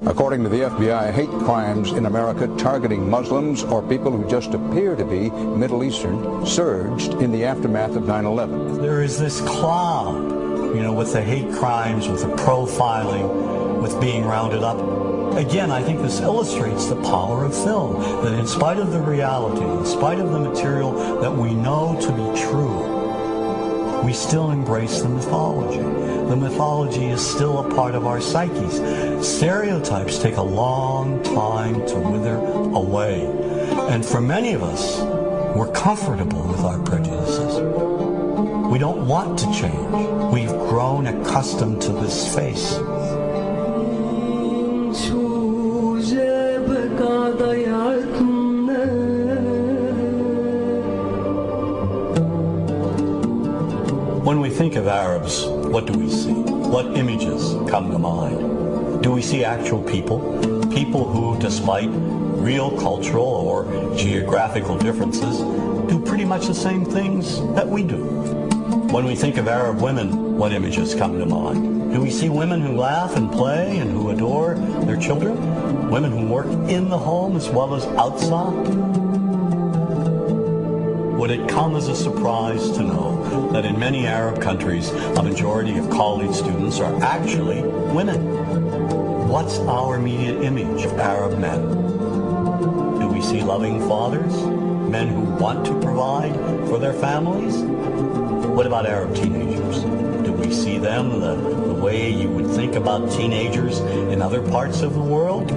According to the FBI, hate crimes in America targeting Muslims or people who just appear to be Middle Eastern surged in the aftermath of 9/11. There is this cloud, with the hate crimes, with the profiling, with being rounded up. Again, I think this illustrates the power of film, that in spite of the reality, in spite of the material that we know to be true, we still embrace the mythology. The mythology is still a part of our psyches. Stereotypes take a long time to wither away. And for many of us, we're comfortable with our prejudices. We don't want to change. We've grown accustomed to this face. When we think of Arabs, what do we see? What images come to mind? Do we see actual people? People who, despite real cultural or geographical differences, do pretty much the same things that we do. When we think of Arab women, what images come to mind? Do we see women who laugh and play and who adore their children? Women who work in the home as well as outside? Would it come as a surprise to know that in many Arab countries, a majority of college students are actually women? What's our immediate image of Arab men? Do we see loving fathers? Men who want to provide for their families? What about Arab teenagers? Do we see them the way you would think about teenagers in other parts of the world?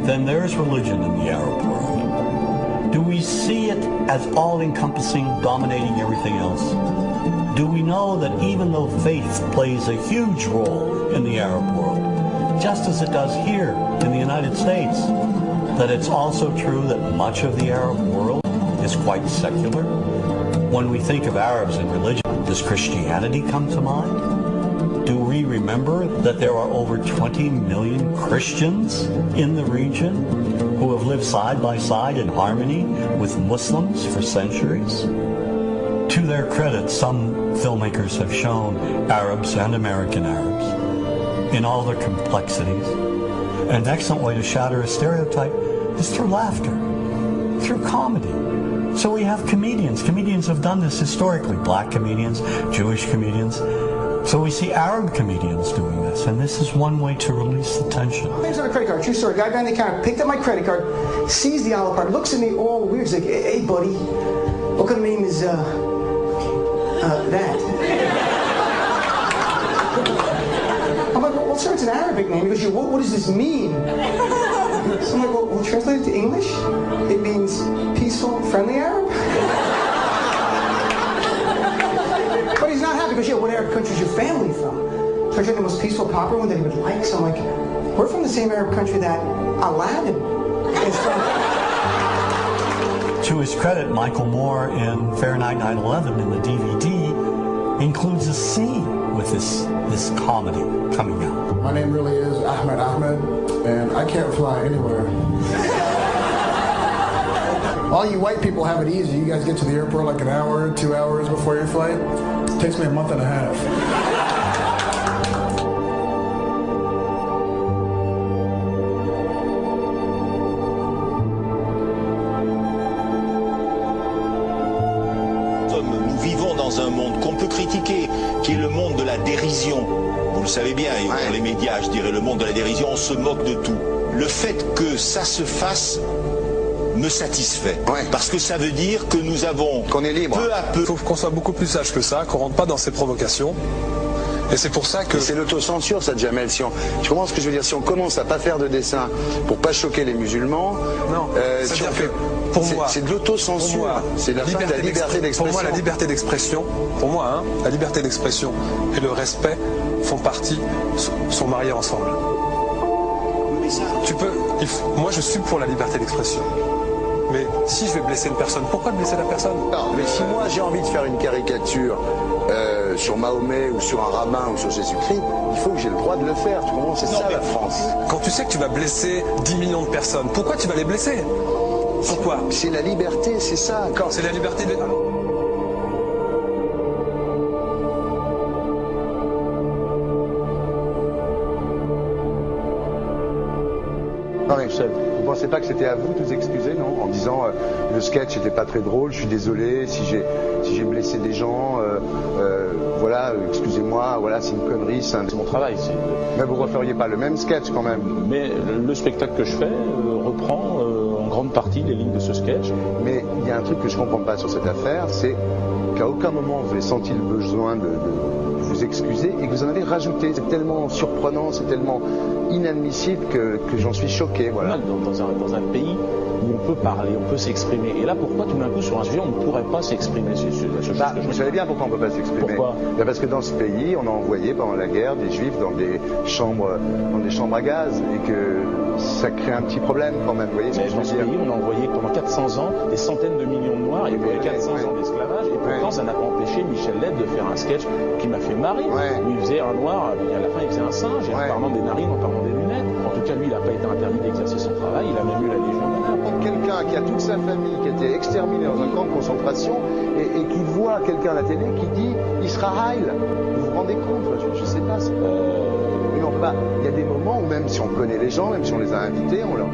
Then there's religion in the Arab world. Do we see it as all-encompassing, dominating everything else? Do we know that even though faith plays a huge role in the Arab world, just as it does here in the United States, that it's also true that much of the Arab world is quite secular? When we think of Arabs and religion, does Christianity come to mind? Do we remember that there are over 20 million Christians in the region who have lived side by side in harmony with Muslims for centuries? To their credit, some filmmakers have shown Arabs and American Arabs in all their complexities. An excellent way to shatter a stereotype is through laughter, through comedy. So we have comedians. Comedians have done this historically. Black comedians, Jewish comedians. So we see Arab comedians doing this, and this is one way to release the tension. My name's on a credit card, true story. Guy behind the counter picked up my credit card, sees the Olive card, looks at me all weird. He's like, hey, buddy, what kind of name is, that? I'm like, well, sir, it's an Arabic name. He goes, what does this mean? So I'm like, well, translate it to English? It means peaceful, friendly Arab? But he's not happy because, what Arab country is your family from? So I tried the most peaceful, proper one that he would like. So I'm like, we're from the same Arab country that Aladdin is from. To his credit, Michael Moore in Fahrenheit 9/11 in the DVD includes a scene with this comedy coming out. My name really is Ahmed, and I can't fly anywhere. All you white people have it easy. You guys get to the airport like an hour, 2 hours before your flight. It takes me a month and a half. Nous vivons dans un monde qu'on peut critiquer, qui est le monde de la dérision. Vous le savez bien, et dans les médias, je dirais le monde de la dérision, on se moque de tout. Le fait que ça se fasse me satisfait. Parce que ça veut dire que nous avons, qu'on est libre. Peu à peu. Il faut qu'on soit beaucoup plus sage que ça, qu'on rentre pas dans ces provocations. Et c'est pour ça que... C'est l'autocensure, ça, Jamel. Tu comprends ce que je veux dire? Si on commence à pas faire de dessin pour pas choquer les musulmans... Non, c'est-à-dire que pour moi... C'est de l'autocensure. C'est la fin de la liberté d'expression. Pour moi, la liberté d'expression, la liberté d'expression et le respect font partie, sont mariés ensemble. Moi, je suis pour la liberté d'expression. Mais si je vais blesser une personne, pourquoi blesser la personne? Non, mais si moi j'ai envie de faire une caricature sur Mahomet ou sur un rabbin ou sur Jésus-Christ, il faut que j'ai le droit de le faire. Tu comprends? C'est ça la France. Quand tu sais que tu vas blesser 10 millions de personnes, pourquoi tu vas les blesser? Pourquoi? C'est la liberté, c'est ça. C'est la liberté de... seul. Vous pensez pas que c'était à vous de vous excuser, non? En disant le sketch n'était pas très drôle, je suis désolé si j'ai blessé des gens, voilà, excusez-moi, voilà, c'est une connerie. C'est mon travail. Mais vous referiez pas le même sketch quand même? Mais le spectacle que je fais reprend en grande partie les lignes de ce sketch. Mais il y a un truc que je comprends pas sur cette affaire, c'est qu'à aucun moment vous avez senti le besoin de vous excuser et que vous en avez rajouté. C'est tellement surprenant, c'est tellement inadmissible que j'en suis choqué. Voilà. Dans un pays où on peut parler, on peut s'exprimer. Et là, pourquoi tout d'un coup, sur un sujet, on ne pourrait pas s'exprimer Vous savez bien pourquoi on ne peut pas s'exprimer. Pourquoi? Parce que dans ce pays, on a envoyé pendant la guerre des juifs dans des chambres à gaz et que ça crée un petit problème quand même. Vous voyez ce que je veux dire? Dans ce pays, on a envoyé pendant 400 ans des centaines de millions de Noirs et pour les 400 ans d'esclavage. Et pourtant, ça n'a pas empêché Michel Leb de faire un sketch qui m'a fait marrer. Où il faisait un Noir, et à la fin, il faisait un singe, en parlant des narines, en parlant des lunettes. En tout cas, lui, il n'a pas été interdit d'exercer son travail. Il a même eu la Légion d'honneur. Quelqu'un qui a toute sa famille qui a été exterminée dans un camp de concentration et qui voit quelqu'un à la télé qui dit Israël. Vous vous rendez compte? Je sais pas. Il y a des moments où même si on connaît les gens, même si on les a invités, on leur...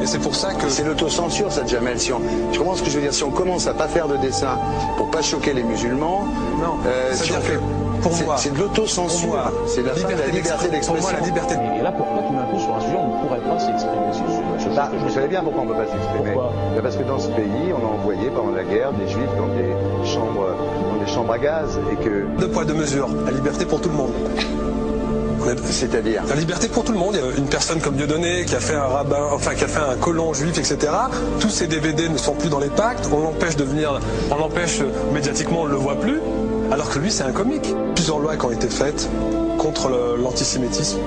Et c'est pour ça que... C'est l'autocensure, ça, Jamel. Je comprends ce que je veux dire. Si on commence à pas faire de dessin pour pas choquer les musulmans... Non, c'est-à-dire que pour moi... C'est de l'autocensure. C'est la fin de la liberté d'expression. Pour moi, la liberté... Et là, pourquoi tout d'un coup, sur un sujet, on ne pourrait pas s'exprimer sur ce sujet? Vous savez bien pourquoi on ne peut pas s'exprimer. Pourquoi? Parce que dans ce pays, on a envoyé pendant la guerre des juifs dans des chambres à gaz et que... Deux poids, deux mesures. La liberté pour tout le monde. C'est-à-dire la liberté pour tout le monde. Il y a une personne comme Dieudonné qui a fait un rabbin, enfin qui a fait un colon juif, etc. Tous ces DVD ne sont plus dans les pactes. On l'empêche médiatiquement, on ne le voit plus. Alors que lui, c'est un comique. Plusieurs lois qui ont été faites contre l'antisémitisme.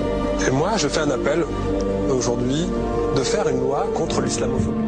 Et moi, je fais un appel aujourd'hui de faire une loi contre l'islamophobie.